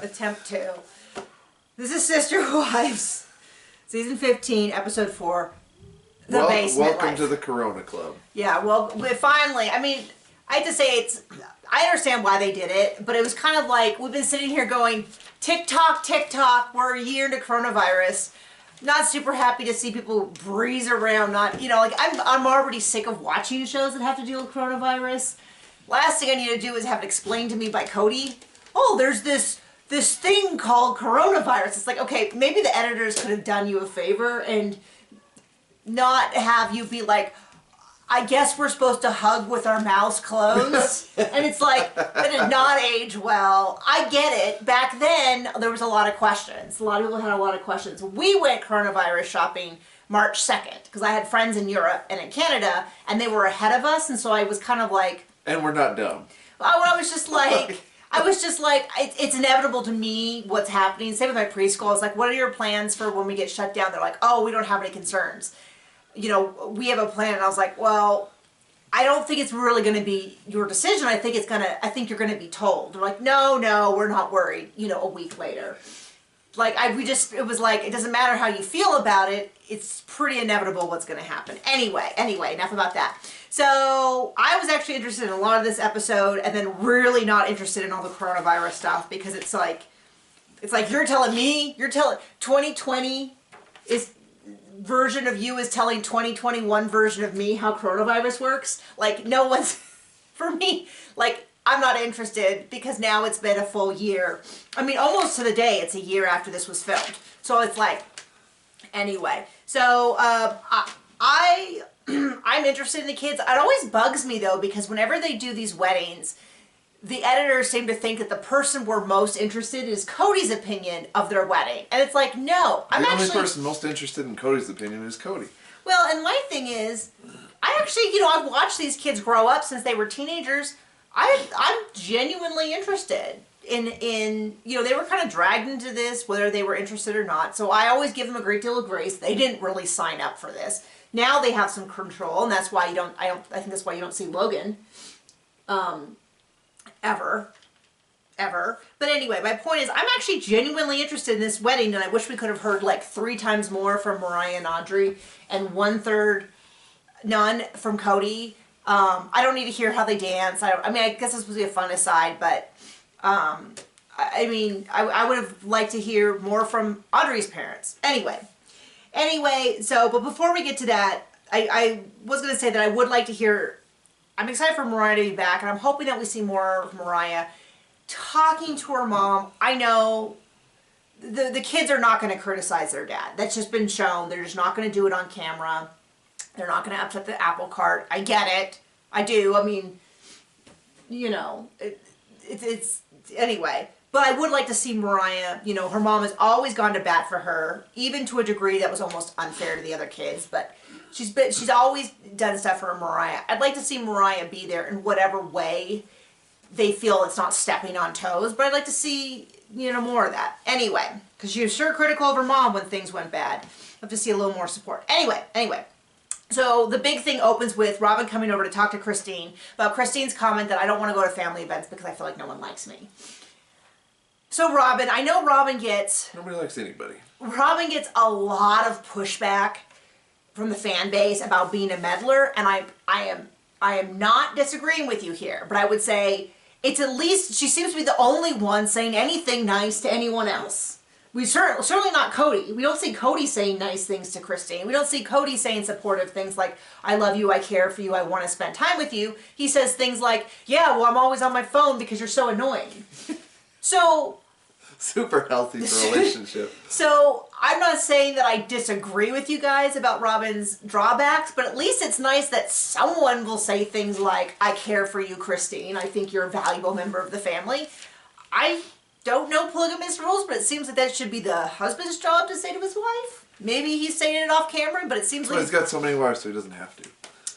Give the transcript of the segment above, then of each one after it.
Attempt 2. This is Sister Wives, Season 15, Episode 4, The Basement Welcome Life. to the Corona Club. Yeah, well, finally, I mean, I have to say I understand why they did it, but it was kind of like, we've been sitting here going, tick-tock, tick-tock, we're a year into coronavirus. Not super happy to see people breeze around, I'm already sick of watching shows that have to deal with coronavirus. Last thing I need to do is have it explained to me by Cody. Oh, there's this thing called coronavirus. It's like, okay, maybe the editors could have done you a favor and not have you be like, I guess we're supposed to hug with our mouths closed. And it's like, that did not age well. I get it. Back then, there was a lot of questions. A lot of people had a lot of questions. We went coronavirus shopping March 2nd because I had friends in Europe and in Canada, and they were ahead of us, and so I was kind of like... And we're not dumb. I was just like... it's inevitable to me what's happening. Same with my preschool. It's like, what are your plans for when we get shut down? They're like, oh, we don't have any concerns. We have a plan. And I was like, well, I don't think it's really going to be your decision. I think you're going to be told. They're like, no, we're not worried, a week later. It was like, it doesn't matter how you feel about it. It's pretty inevitable what's going to happen. Anyway, enough about that. So I was actually interested in a lot of this episode and then really not interested in all the coronavirus stuff because it's like you're telling 2020 is version of you is telling 2021 version of me how coronavirus works. Like, no one's, for me, like, I'm not interested because now it's been a full year. I mean, almost to the day, it's a year after this was filmed. So it's like, anyway. So, I'm interested in the kids. It always bugs me, though, because whenever they do these weddings, the editors seem to think that the person we're most interested in is Cody's opinion of their wedding. And it's like, no. The only person most interested in Cody's opinion is Cody. Well, and my thing is, I actually, I've watched these kids grow up since they were teenagers. I'm genuinely interested in they were kind of dragged into this, whether they were interested or not. So I always give them a great deal of grace. They didn't really sign up for this. Now they have some control, and that's why I think that's why you don't see Logan, ever. But anyway, my point is, I'm actually genuinely interested in this wedding, and I wish we could have heard like 3 times more from Mariah and Audrey, and 1/3 none from Cody. I don't need to hear how they dance. I guess this was a fun aside, but I would have liked to hear more from Audrey's parents. Anyway, but before we get to that, I was going to say that I would like to hear, I'm excited for Mariah to be back, and I'm hoping that we see more of Mariah talking to her mom. I know the kids are not going to criticize their dad. That's just been shown. They're just not going to do it on camera. They're not going to upset the apple cart. I get it. I do. I mean, it's anyway. But I would like to see Mariah, her mom has always gone to bat for her, even to a degree that was almost unfair to the other kids, but she's always done stuff for Mariah. I'd like to see Mariah be there in whatever way they feel it's not stepping on toes, but I'd like to see, more of that. Anyway, because she was sure critical of her mom when things went bad. I'd love to see a little more support. Anyway. So the big thing opens with Robin coming over to talk to Christine about Christine's comment that I don't want to go to family events because I feel like no one likes me. So I know Robin gets... Nobody likes anybody. Robin gets a lot of pushback from the fan base about being a meddler, and I am not disagreeing with you here, but I would say it's at least, she seems to be the only one saying anything nice to anyone else. We certainly not Cody. We don't see Cody saying nice things to Christine. We don't see Cody saying supportive things like, I love you, I care for you, I want to spend time with you. He says things like, yeah, well, I'm always on my phone because you're so annoying. So... Super healthy for a relationship. So, I'm not saying that I disagree with you guys about Robin's drawbacks, but at least it's nice that someone will say things like, I care for you, Christine. I think you're a valuable member of the family. I don't know polygamous rules, but it seems that should be the husband's job to say to his wife. Maybe he's saying it off camera, but it seems like... Well, he's got so many wives, so he doesn't have to.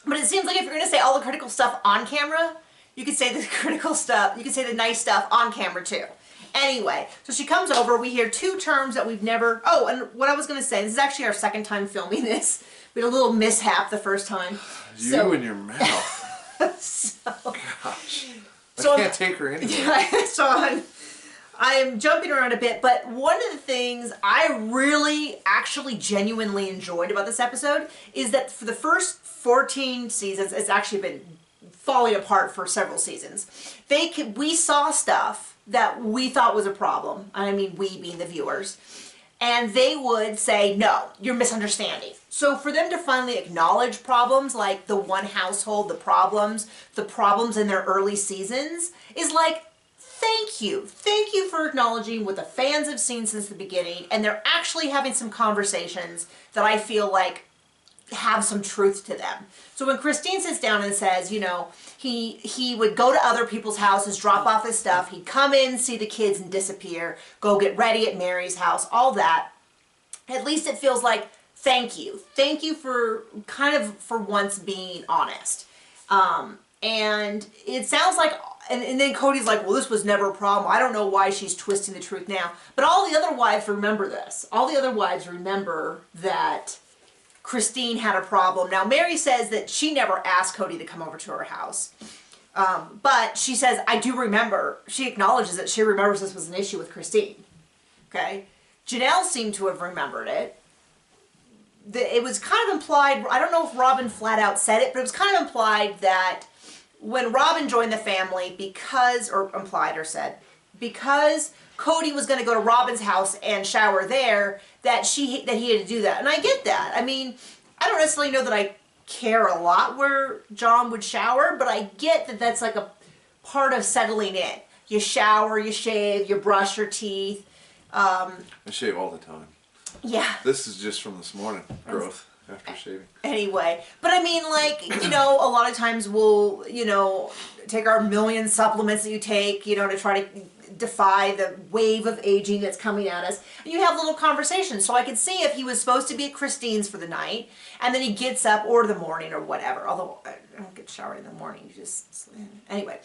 But it seems like if you're going to say all the critical stuff on camera, you can say the critical stuff, you can say the nice stuff on camera too. Anyway, so she comes over, we hear 2 terms that we've never... Oh, and what I was going to say, this is actually our second time filming this. We had a little mishap the first time. You and your mouth. So... Gosh. I can't take her anywhere. Yeah, so I'm jumping around a bit, but one of the things I really actually genuinely enjoyed about this episode is that for the first 14 seasons, it's actually been falling apart for several seasons. We saw stuff that we thought was a problem. I mean, we being the viewers. And they would say, no, you're misunderstanding. So for them to finally acknowledge problems like the one household, the problems in their early seasons is like, thank you. Thank you for acknowledging what the fans have seen since the beginning. And they're actually having some conversations that I feel like have some truth to them. So when Christine sits down and says, you know, he would go to other people's houses, drop off his stuff, he'd come in, see the kids and disappear, go get ready at Mary's house, all that. At least it feels like, thank you. Thank you for kind of for once being honest. And it sounds like, and then Cody's like, well, this was never a problem. I don't know why she's twisting the truth now. But all the other wives remember this. All the other wives remember that Christine had a problem. Now, Mary says that she never asked Cody to come over to her house. But she says, I do remember. She acknowledges that she remembers this was an issue with Christine. Okay? Janelle seemed to have remembered it. It was kind of implied, I don't know if Robin flat out said it, but it was kind of implied that when Robin joined the family because Cody was going to go to Robin's house and shower there, that he had to do that. And I get that. I mean, I don't necessarily know that I care a lot where John would shower, but I get that that's like a part of settling in. You shower, you shave, you brush your teeth. I shave all the time. Yeah. This is just from this morning, growth after shaving. Anyway, but I mean, like, you know, a lot of times we'll, you know, take our million supplements that you take, you know, to try to defy the wave of aging that's coming at us. And you have little conversations. So I could see if he was supposed to be at Christine's for the night, and then he gets up, or the morning, or whatever. Although I don't get showered in the morning. You just, anyway.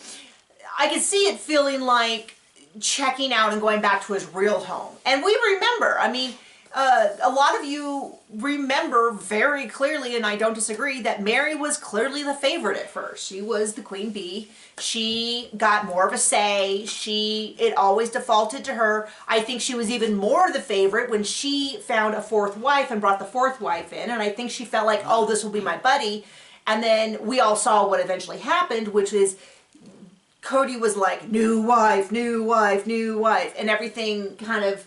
I could see it feeling like checking out and going back to his real home. And we remember, I mean, a lot of you remember very clearly, and I don't disagree, that Mary was clearly the favorite at first. She was the queen bee. She got more of a say. It always defaulted to her. I think she was even more the favorite when she found a fourth wife and brought the fourth wife in. And I think she felt like, oh, this will be my buddy. And then we all saw what eventually happened, which is Cody was like, new wife, new wife, new wife. And everything kind of...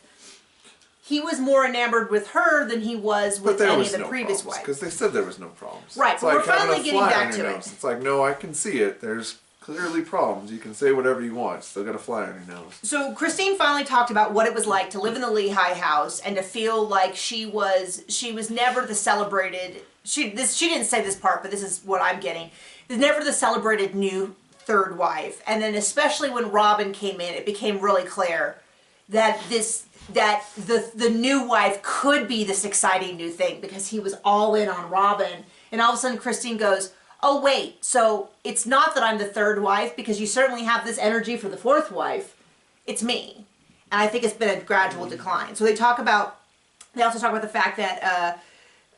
He was more enamored with her than he was with any of the previous wives. Because they said there was no problems. Right, it's but like we're finally getting back to it. It's like, no, I can see it. There's clearly problems. You can say whatever you want. Still got a fly on your nose. So Christine finally talked about what it was like to live in the Lehigh house and to feel like she was never the celebrated... She didn't say this part, but this is what I'm getting. Never the celebrated new third wife. And then especially when Robin came in, it became really clear that the new wife could be this exciting new thing because he was all in on Robin. And all of a sudden Christine goes, oh wait, so it's not that I'm the third wife because you certainly have this energy for the fourth wife. It's me. And I think it's been a gradual decline. So they also talk about the fact that,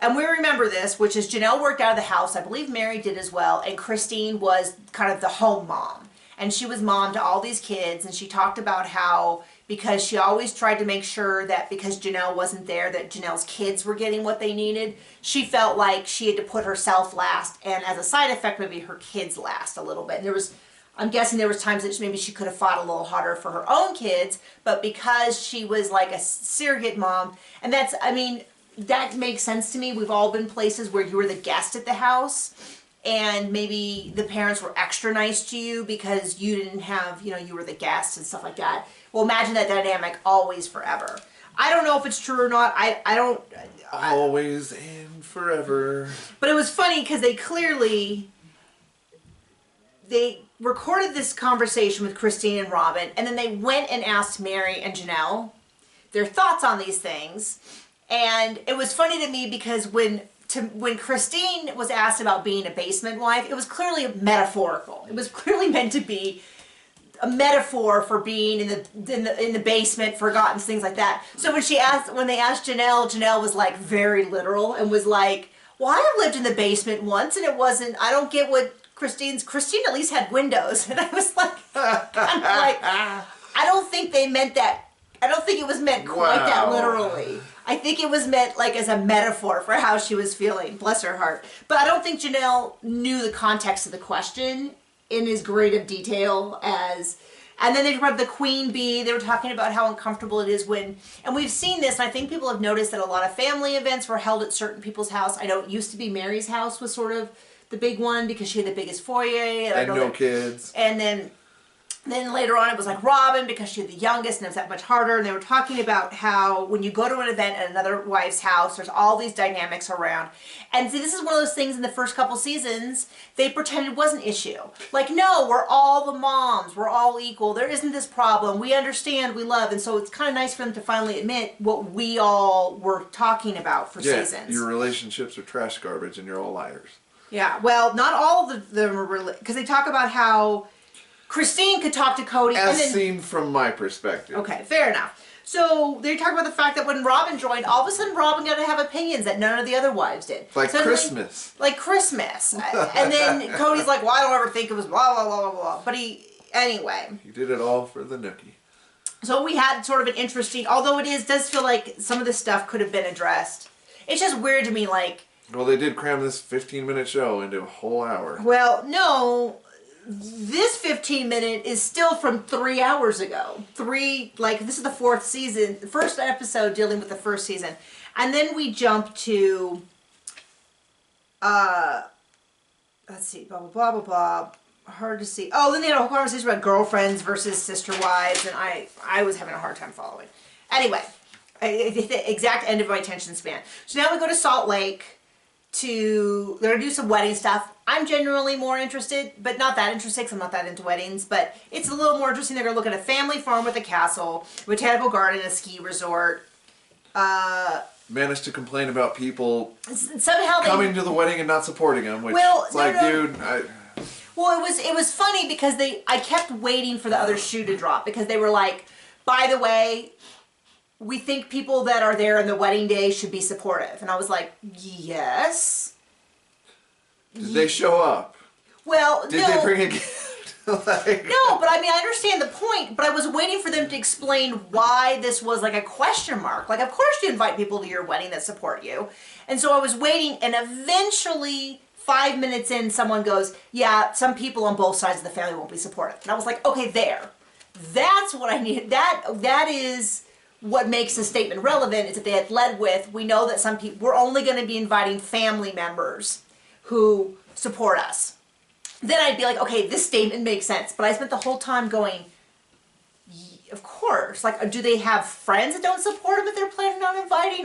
and we remember this, which is Janelle worked out of the house. I believe Mary did as well. And Christine was kind of the home mom. And she was mom to all these kids. And she talked about how, because she always tried to make sure that because Janelle wasn't there, that Janelle's kids were getting what they needed. She felt like she had to put herself last. And as a side effect, maybe her kids last a little bit. And I'm guessing there was times that maybe she could have fought a little harder for her own kids. But because she was like a surrogate mom, and that's, I mean... That makes sense to me. We've all been places where you were the guest at the house and maybe the parents were extra nice to you because you didn't have, you know, you were the guest and stuff like that. Well, imagine that dynamic always forever. I don't know if it's true or not. I don't... Always and forever. But it was funny because they recorded this conversation with Christine and Robin, and then they went and asked Mary and Janelle their thoughts on these things. And it was funny to me because when Christine was asked about being a basement wife, it was clearly metaphorical. It was clearly meant to be a metaphor for being in the basement, forgotten, things like that. So when they asked Janelle, Janelle was like very literal and was like, well, I lived in the basement once and it wasn't, I don't get what Christine at least had windows. And I was like, kind of like, I don't think they meant that. I don't think it was meant quite that literally. I think it was meant like as a metaphor for how she was feeling. Bless her heart. But I don't think Janelle knew the context of the question in as great of detail as... And then they brought the queen bee. They were talking about how uncomfortable it is when... And we've seen this, and I think people have noticed that a lot of family events were held at certain people's house. I know it used to be Mary's house was sort of the big one because she had the biggest foyer. And no kids. And then later on it was like Robin because she had the youngest and it was that much harder. And they were talking about how when you go to an event at another wife's house, there's all these dynamics around. And see, this is one of those things in the first couple seasons, they pretended was an issue. Like, no, we're all the moms. We're all equal. There isn't this problem. We understand. We love. And so it's kind of nice for them to finally admit what we all were talking about for seasons. Your relationships are trash garbage and you're all liars. Yeah, well, not all of them are because they talk about how Christine could talk to Cody. As seen from my perspective. Okay, fair enough. So they talk about the fact that when Robin joined, all of a sudden Robin got to have opinions that none of the other wives did. Like suddenly, Christmas. Like Christmas. And then Cody's like, well, I don't ever think it was blah, blah, blah, blah, blah. But anyway. He did it all for the nookie. So we had sort of an interesting, although it does feel like some of this stuff could have been addressed. It's just weird to me, like. Well, they did cram this 15-minute show into a whole hour. Well, no. This 15-minute is still from 3 hours ago. This is the fourth season, the first episode dealing with the first season. And then we jump to, let's see, blah, blah, blah, blah, blah. Hard to see. Oh, then they had a whole conversation about girlfriends versus sister wives, and I was having a hard time following. Anyway, the exact end of my attention span. So now we go to Salt Lake. They're going to do some wedding stuff. I'm generally more interested, but not that interested because I'm not that into weddings, but it's a little more interesting. They're going to look at a family farm with a castle, botanical garden, a ski resort. Managed to complain about people somehow coming to the wedding and not supporting them, which dude, Well, it was funny because I kept waiting for the other shoe to drop because they were like, by the way, we think people that are there on the wedding day should be supportive. And I was like, yes. Did they show up? Well, Did they bring a gift? No, but I mean, I understand the point, but I was waiting for them to explain why this was like a question mark. Like, of course you invite people to your wedding that support you. And so I was waiting, and eventually, 5 minutes in, someone goes, yeah, some people on both sides of the family won't be supportive. And I was like, okay, there. That's what I needed. That is what makes the statement relevant, is that they had led with, we know that some people, we're only going to be inviting family members who support us. Then I'd be like, okay, this statement makes sense. But I spent the whole time going, of course. Like, do they have friends that don't support them that they're planning on inviting?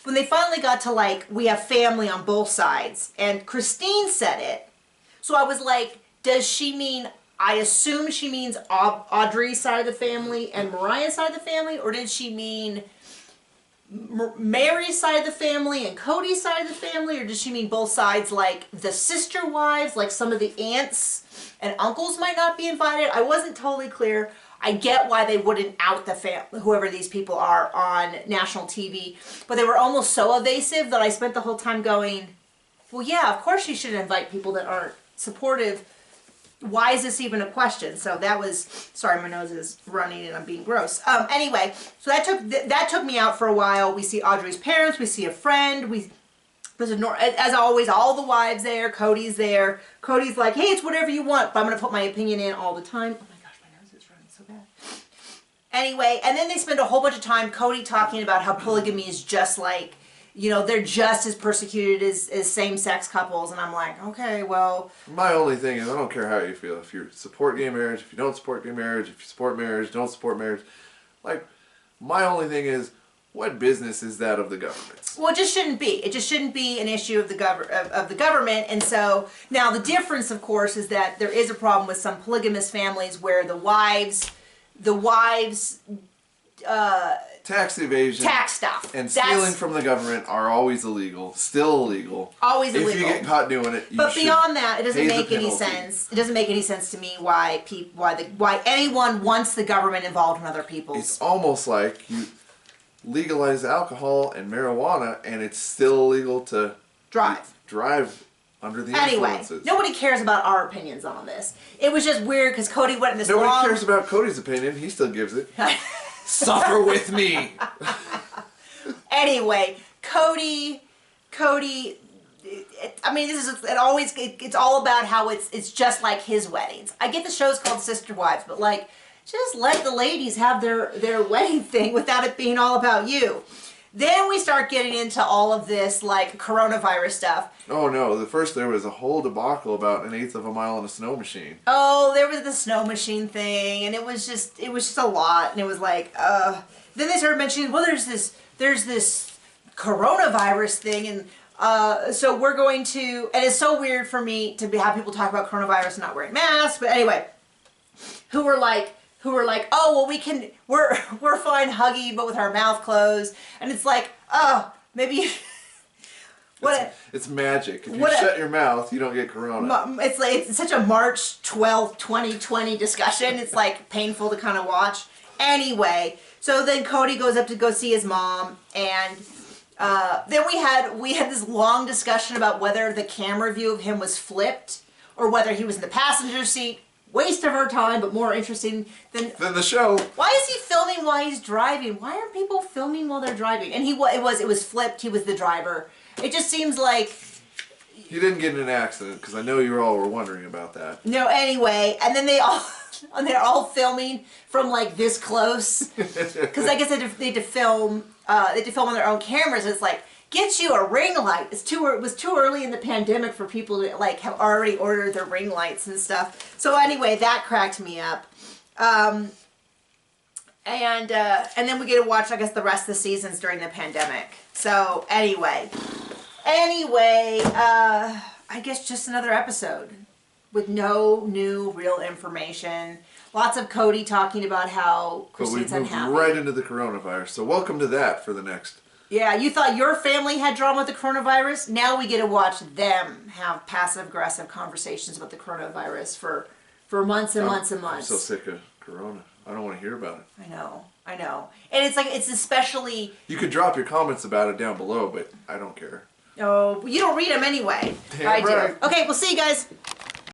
When they finally got to like, we have family on both sides, and Christine said it. So I was like, does she mean, I assume she means Audrey's side of the family and Mariah's side of the family, or did she mean Mary's side of the family and Cody's side of the family, or does she mean both sides, like the sister wives, like some of the aunts and uncles might not be invited? I wasn't totally clear. I get why they wouldn't out the whoever these people are on national TV, but they were almost so evasive that I spent the whole time going, well, yeah, of course you should invite people that aren't supportive. Why is this even a question? So that was, sorry, my nose is running and I'm being gross. Anyway, so that took me out for a while. We see Audrey's parents, we see a friend, as always, all the wives there, Cody's there. Cody's like, hey, it's whatever you want, but I'm going to put my opinion in all the time. Oh my gosh, my nose is running so bad. Anyway, and then they spend a whole bunch of time, Cody talking about how polygamy is just like, they're just as persecuted as same-sex couples, and I'm like, okay, well. My only thing is, I don't care how you feel. If you support gay marriage, if you don't support gay marriage, if you support marriage, don't support marriage. Like, my only thing is, what business is that of the government? Well, it just shouldn't be. It just shouldn't be an issue of the government. And so, now the difference, of course, is that there is a problem with some polygamous families where the wives, tax evasion, tax stuff, and stealing from the government are always illegal. Still illegal. Always illegal. If you get caught doing it, but beyond that, it doesn't make any sense. It doesn't make any sense to me why anyone wants the government involved in other people's. It's almost like you legalize alcohol and marijuana, and it's still illegal to drive under the Anyway, influences. nobody cares about our opinions on this. It was just weird because Cody went in this Nobody long... cares about Cody's opinion. He still gives it. Suffer with me. Anyway, Cody, I mean, it's all about how it's just like his weddings. I get the show's called Sister Wives, but like, just let the ladies have their wedding thing without it being all about you. Then we start getting into all of this like coronavirus stuff. Oh no, there was a whole debacle about 1/8 of a mile in a snow machine. Oh, there was the snow machine thing, and it was just a lot, and it was like, then they started mentioning, well, there's this coronavirus thing, and so we're going to, and it's so weird for me to have people talk about coronavirus and not wearing masks, but anyway, who were like, oh, well, we're fine hugging, but with our mouth closed, and it's like, oh, maybe. It's magic. If you shut your mouth, you don't get corona. It's like it's such a March 12th, 2020 discussion. It's like painful to kind of watch. Anyway, so then Cody goes up to go see his mom, and then we had this long discussion about whether the camera view of him was flipped or whether he was in the passenger seat. Waste of our time, but more interesting than the show. Why is he filming while he's driving? Why are people filming while they're driving? And it was flipped. He was the driver. It just seems like he didn't get in an accident, because I know you all were wondering about that. No, anyway, and then they're all filming from like this close, because I guess they had to film on their own cameras. It's like, get you a ring light. It was too early in the pandemic for people to like have already ordered their ring lights and stuff. So anyway, that cracked me up. And then we get to watch, I guess, the rest of the seasons during the pandemic. So anyway, I guess just another episode with no new real information. Lots of Cody talking about how Christine's unhappy. But we moved right into the coronavirus. So welcome to that for the next. Yeah, you thought your family had drama with the coronavirus? Now we get to watch them have passive-aggressive conversations about the coronavirus for months and months and months. I'm so sick of corona. I don't want to hear about it. I know. And it's like, it's especially... You could drop your comments about it down below, but I don't care. Oh, you don't read them anyway. Damn I right. do. Okay, we'll see you guys.